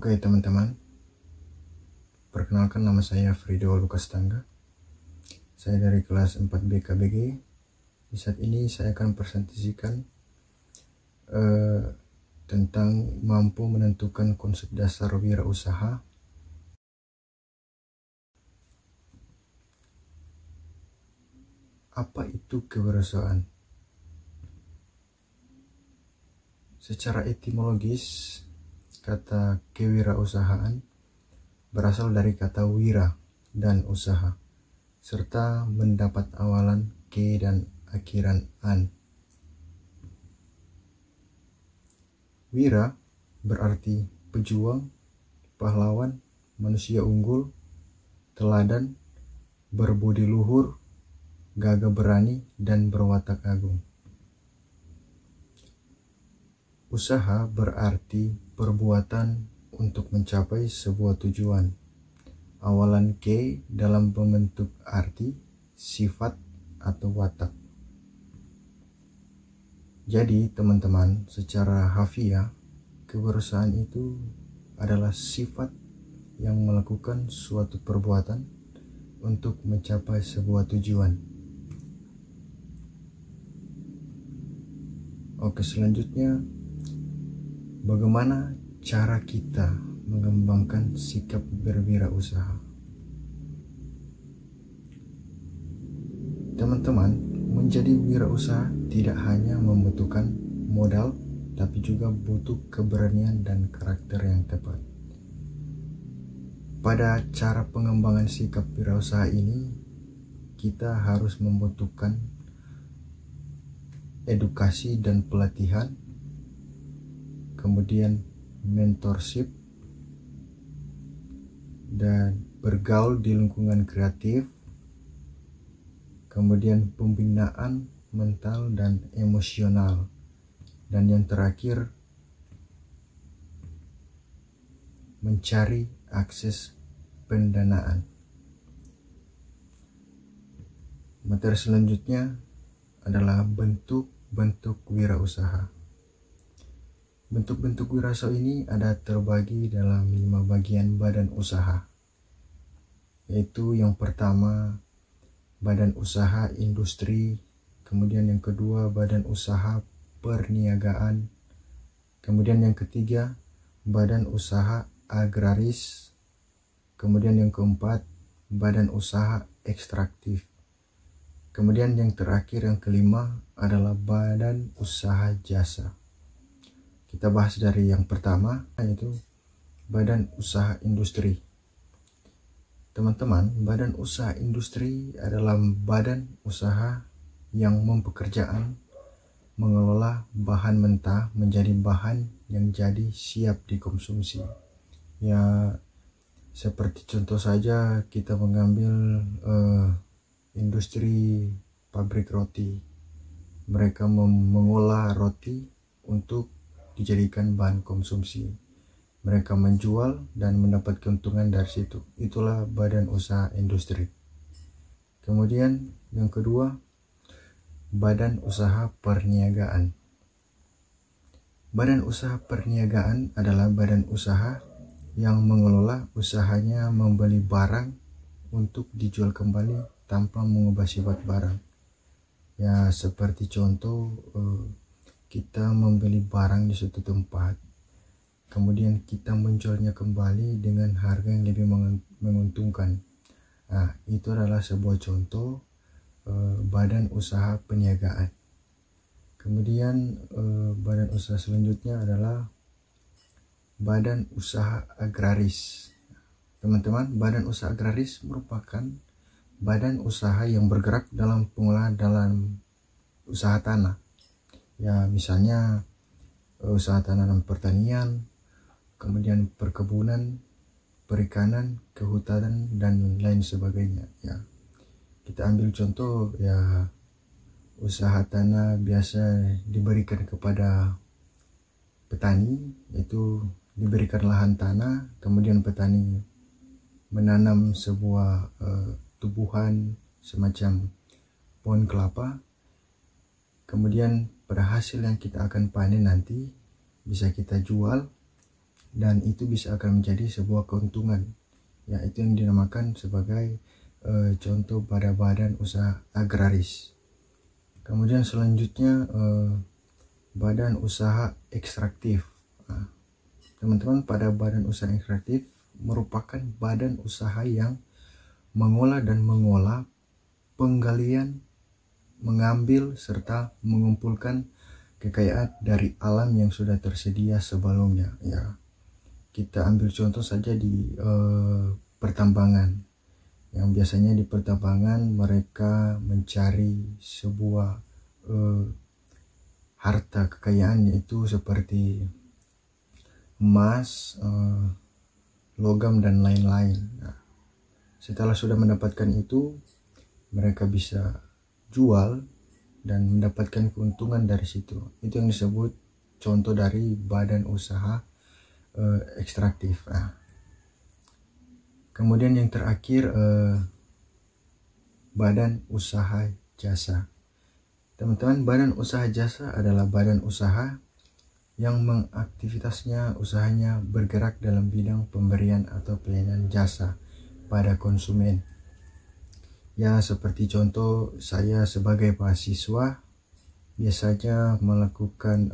Oke teman-teman, perkenalkan nama saya Frido Lukas Tangga. Saya dari kelas 4B KBG. Di saat ini saya akan presentasikan tentang mampu menentukan konsep dasar wirausaha. Apa itu kewirausahaan? Secara etimologis, kata kewirausahaan berasal dari kata wira dan usaha, serta mendapat awalan ke dan akhiran an. Wira berarti pejuang, pahlawan, manusia unggul, teladan, berbudi luhur, gagah berani, dan berwatak agung. Usaha berarti perbuatan untuk mencapai sebuah tujuan. Awalan ke dalam membentuk arti, sifat, atau watak. Jadi teman-teman, secara harfiah, kewirausahaan itu adalah sifat yang melakukan suatu perbuatan untuk mencapai sebuah tujuan. Oke, selanjutnya, bagaimana cara kita mengembangkan sikap berwirausaha? Teman-teman, menjadi wirausaha tidak hanya membutuhkan modal, tapi juga butuh keberanian dan karakter yang tepat. Pada cara pengembangan sikap wirausaha ini, kita harus membutuhkan edukasi dan pelatihan, kemudian mentorship, dan bergaul di lingkungan kreatif, kemudian pembinaan mental dan emosional, dan yang terakhir mencari akses pendanaan. Materi selanjutnya adalah bentuk-bentuk wirausaha. Bentuk-bentuk wirausaha ini ada terbagi dalam 5 bagian badan usaha, yaitu yang pertama badan usaha industri, kemudian yang kedua badan usaha perniagaan, kemudian yang ketiga badan usaha agraris, kemudian yang keempat badan usaha ekstraktif, kemudian yang terakhir yang kelima adalah badan usaha jasa. Kita bahas dari yang pertama, yaitu badan usaha industri. Teman-teman, badan usaha industri adalah badan usaha yang mempekerjakan mengelola bahan mentah menjadi bahan yang jadi siap dikonsumsi. Ya, seperti contoh saja kita mengambil industri pabrik roti. Mereka mengolah roti untuk dijadikan bahan konsumsi. Mereka menjual dan mendapat keuntungan dari situ. Itulah badan usaha industri. Kemudian yang kedua, badan usaha perniagaan. Badan usaha perniagaan adalah badan usaha yang mengelola usahanya membeli barang untuk dijual kembali tanpa mengubah sifat barang. Ya, seperti contoh, kita membeli barang di suatu tempat, kemudian kita menjualnya kembali dengan harga yang lebih menguntungkan. Nah, itu adalah sebuah contoh badan usaha perniagaan. Kemudian badan usaha selanjutnya adalah badan usaha agraris. Teman-teman, badan usaha agraris merupakan badan usaha yang bergerak dalam pengolahan dalam usaha tanah. Ya, misalnya usaha tanaman pertanian, kemudian perkebunan, perikanan, kehutanan, dan lain sebagainya. Ya, kita ambil contoh, ya, usaha tanah biasa diberikan kepada petani, yaitu diberikan lahan tanah, kemudian petani menanam sebuah tumbuhan semacam pohon kelapa, kemudian pada hasil yang kita akan panen nanti bisa kita jual dan itu bisa akan menjadi sebuah keuntungan. Ya, itu yang dinamakan sebagai contoh pada badan usaha agraris. Kemudian selanjutnya badan usaha ekstraktif. Nah, teman-teman, pada badan usaha ekstraktif merupakan badan usaha yang mengolah dan mengolah, penggalian, mengambil serta mengumpulkan kekayaan dari alam yang sudah tersedia sebelumnya. Ya, kita ambil contoh saja di pertambangan. Yang biasanya di pertambangan mereka mencari sebuah harta kekayaan, yaitu seperti emas, logam dan lain-lain. Nah, setelah sudah mendapatkan itu, mereka bisa jual dan mendapatkan keuntungan dari situ. Itu yang disebut contoh dari badan usaha ekstraktif. Nah, kemudian yang terakhir badan usaha jasa. Teman-teman, badan usaha jasa adalah badan usaha yang mengaktivitasnya usahanya bergerak dalam bidang pemberian atau pelayanan jasa pada konsumen. Ya, seperti contoh, saya sebagai mahasiswa biasanya melakukan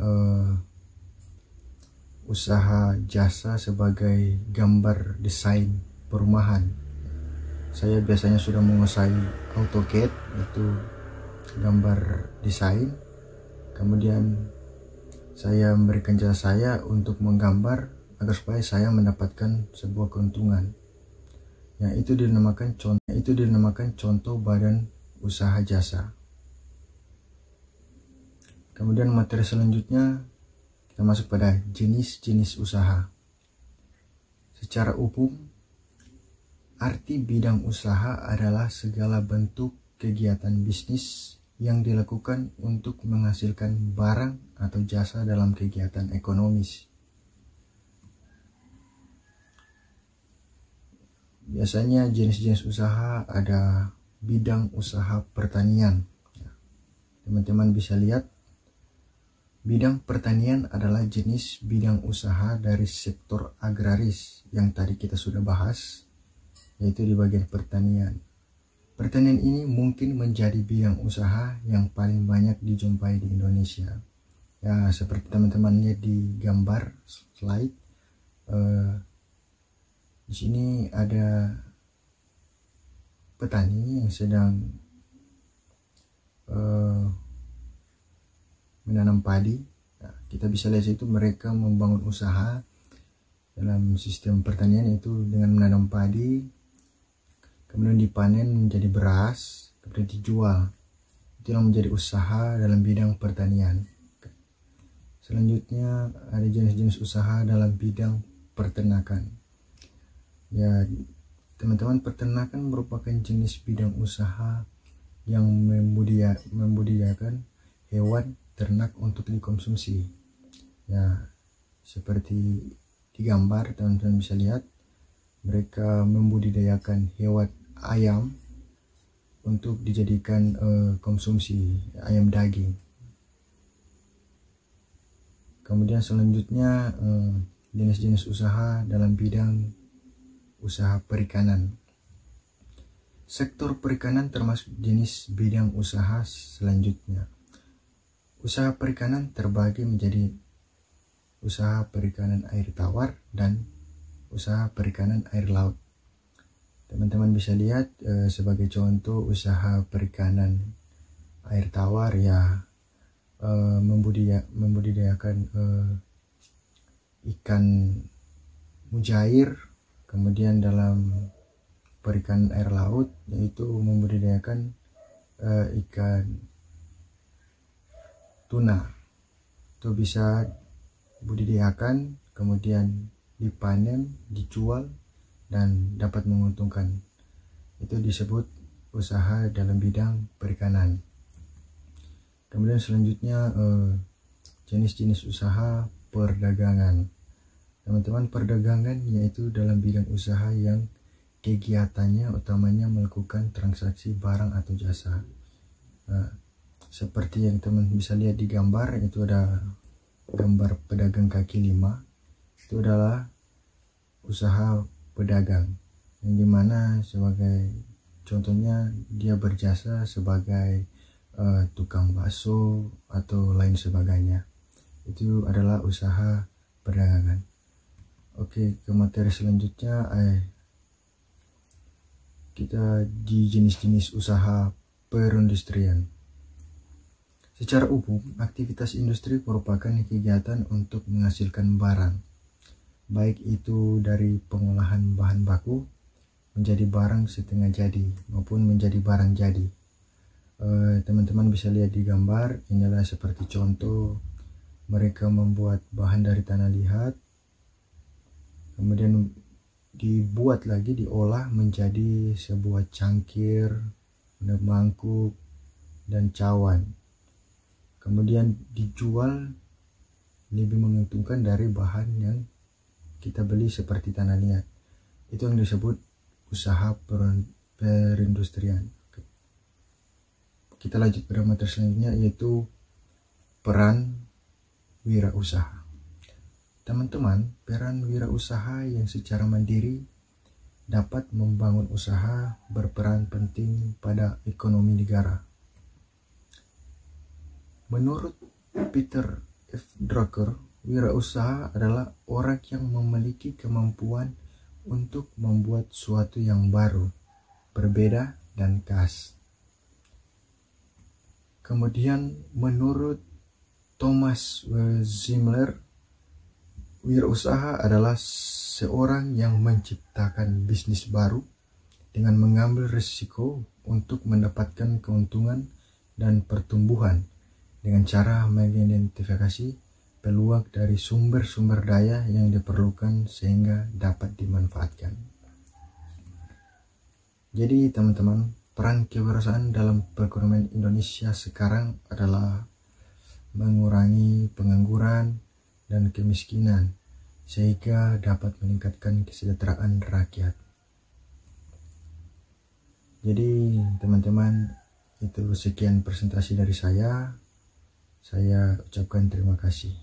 usaha jasa sebagai gambar desain perumahan. Saya biasanya sudah menguasai AutoCAD, itu gambar desain. Kemudian saya memberikan jasa saya untuk menggambar agar supaya saya mendapatkan sebuah keuntungan. Ya, itu dinamakan contoh badan usaha jasa. Kemudian materi selanjutnya kita masuk pada jenis-jenis usaha. Secara umum, arti bidang usaha adalah segala bentuk kegiatan bisnis yang dilakukan untuk menghasilkan barang atau jasa dalam kegiatan ekonomis. Biasanya jenis-jenis usaha ada bidang usaha pertanian. Teman-teman bisa lihat, bidang pertanian adalah jenis bidang usaha dari sektor agraris yang tadi kita sudah bahas, yaitu di bagian pertanian. Pertanian ini mungkin menjadi bidang usaha yang paling banyak dijumpai di Indonesia. Ya, seperti teman-teman lihat di gambar slide, di sini ada petani yang sedang menanam padi. Nah, kita bisa lihat itu mereka membangun usaha dalam sistem pertanian, itu dengan menanam padi, kemudian dipanen menjadi beras, kemudian dijual. Itu yang menjadi usaha dalam bidang pertanian. Selanjutnya ada jenis-jenis usaha dalam bidang peternakan. Ya, teman-teman, peternakan merupakan jenis bidang usaha yang membudidayakan hewan ternak untuk dikonsumsi. Ya, seperti di gambar teman-teman bisa lihat, mereka membudidayakan hewan ayam untuk dijadikan konsumsi, ayam daging. Kemudian selanjutnya jenis-jenis usaha dalam bidang usaha perikanan. Sektor perikanan termasuk jenis bidang usaha selanjutnya. Usaha perikanan terbagi menjadi usaha perikanan air tawar dan usaha perikanan air laut. Teman-teman bisa lihat sebagai contoh usaha perikanan air tawar, ya, membudidayakan ikan mujair. Kemudian dalam perikanan air laut, yaitu membudidayakan ikan tuna. Itu bisa budidayakan, kemudian dipanen, dijual, dan dapat menguntungkan. Itu disebut usaha dalam bidang perikanan. Kemudian selanjutnya jenis-jenis usaha perdagangan. Teman-teman, perdagangan yaitu dalam bidang usaha yang kegiatannya utamanya melakukan transaksi barang atau jasa. Nah, seperti yang teman bisa lihat di gambar, itu ada gambar pedagang kaki lima. itu adalah usaha pedagang, yang dimana sebagai contohnya dia berjasa sebagai tukang bakso atau lain sebagainya. Itu adalah usaha perdagangan. Oke, ke materi selanjutnya, kita di jenis-jenis usaha perindustrian. Secara umum, aktivitas industri merupakan kegiatan untuk menghasilkan barang, baik itu dari pengolahan bahan baku menjadi barang setengah jadi maupun menjadi barang jadi. Teman-teman bisa lihat di gambar, inilah seperti contoh mereka membuat bahan dari tanah liat, kemudian dibuat lagi, diolah menjadi sebuah cangkir, mangkuk, dan cawan. Kemudian dijual lebih menguntungkan dari bahan yang kita beli seperti tanah liat. Itu yang disebut usaha perindustrian. Kita lanjut pada materi selanjutnya, yaitu peran wirausaha. Teman-teman, peran wirausaha yang secara mandiri dapat membangun usaha berperan penting pada ekonomi negara. Menurut Peter F. Drucker, wirausaha adalah orang yang memiliki kemampuan untuk membuat sesuatu yang baru, berbeda, dan khas. Kemudian menurut Thomas Zimler, wirausaha adalah seorang yang menciptakan bisnis baru dengan mengambil risiko untuk mendapatkan keuntungan dan pertumbuhan dengan cara mengidentifikasi peluang dari sumber-sumber daya yang diperlukan sehingga dapat dimanfaatkan. Jadi teman-teman, peran kewirausahaan dalam perekonomian Indonesia sekarang adalah mengurangi pengangguran dan kemiskinan sehingga dapat meningkatkan kesejahteraan rakyat. Jadi teman-teman, itu sekian presentasi dari saya. Saya ucapkan terima kasih.